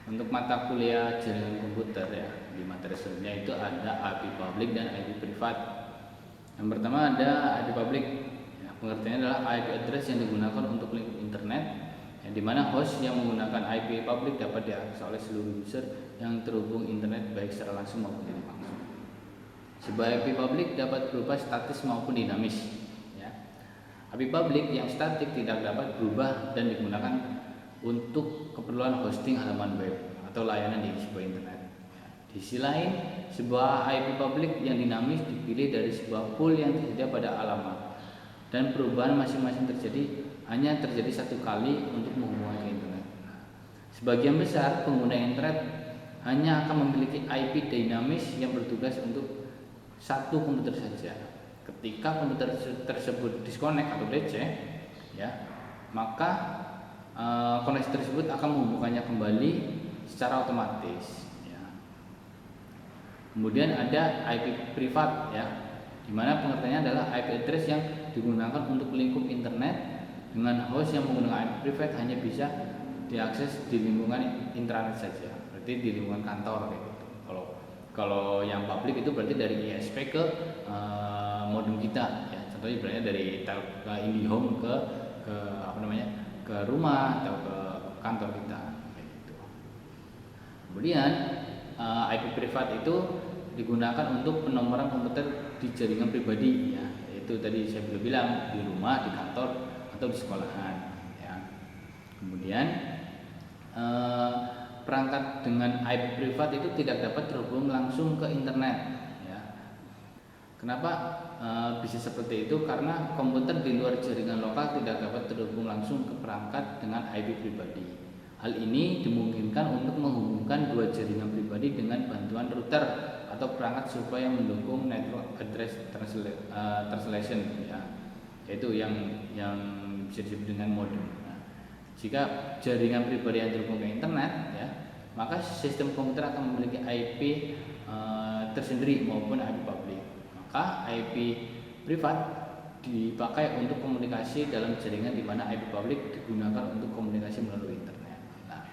Untuk mata kuliah jaringan komputer ya, di materi sebelumnya itu ada IP public dan IP privat. Yang pertama ada IP public. Ya, pengertiannya adalah IP address yang digunakan untuk lingkup internet, yang dimana host yang menggunakan IP public dapat diakses oleh seluruh user yang terhubung internet baik secara langsung maupun tidak langsung. Sebuah IP public dapat berupa statis maupun dinamis. Ya. IP public yang statik tidak dapat berubah dan digunakan untuk keperluan hosting halaman web atau layanan di sebuah internet. Di sisi lain, sebuah IP public yang dinamis dipilih dari sebuah pool yang tersedia pada alamat, dan perubahan masing-masing hanya terjadi satu kali untuk menghubungi ke internet. Sebagian besar pengguna internet hanya akan memiliki IP dinamis yang bertugas untuk satu komputer saja. Ketika komputer tersebut disconnect atau DC, ya, maka koneksi tersebut akan menghubungkannya kembali secara otomatis. Ya. Kemudian ada IP privat, ya, dimana pengertiannya adalah IP address yang digunakan untuk lingkup internet dengan host yang menggunakan IP privat hanya bisa diakses di lingkungan intranet saja, berarti di lingkungan kantor kayak gitu. Kalau yang publik itu berarti dari ISP ke modem kita, ya. Contohnya berarti dari IndiHome ke ke rumah atau ke kantor kita gitu. Kemudian IP privat itu digunakan untuk penomoran komputer di jaringan pribadi, ya, yaitu tadi saya belum bilang di rumah, di kantor atau di sekolahan, ya. Kemudian perangkat dengan IP privat itu tidak dapat terhubung langsung ke internet, ya. Kenapa bisa seperti itu? Karena komputer di luar jaringan lokal tidak dapat terhubung langsung ke perangkat dengan IP pribadi. Hal ini dimungkinkan untuk menghubungkan dua jaringan pribadi dengan bantuan router atau perangkat supaya mendukung network address translation, ya, yaitu yang bisa disebut dengan modem. Nah, jika jaringan pribadi yang terhubung ke internet, ya, maka sistem komputer akan memiliki IP tersendiri maupun IP publik. Maka IP privat dipakai untuk komunikasi dalam jaringan di mana IP publik digunakan untuk komunikasi melalui internet. Nah,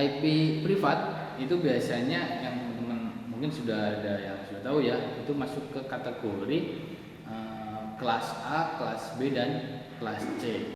IP privat itu biasanya yang teman-teman mungkin sudah ada yang sudah tahu, ya, itu masuk ke kategori kelas A, kelas B, dan kelas C.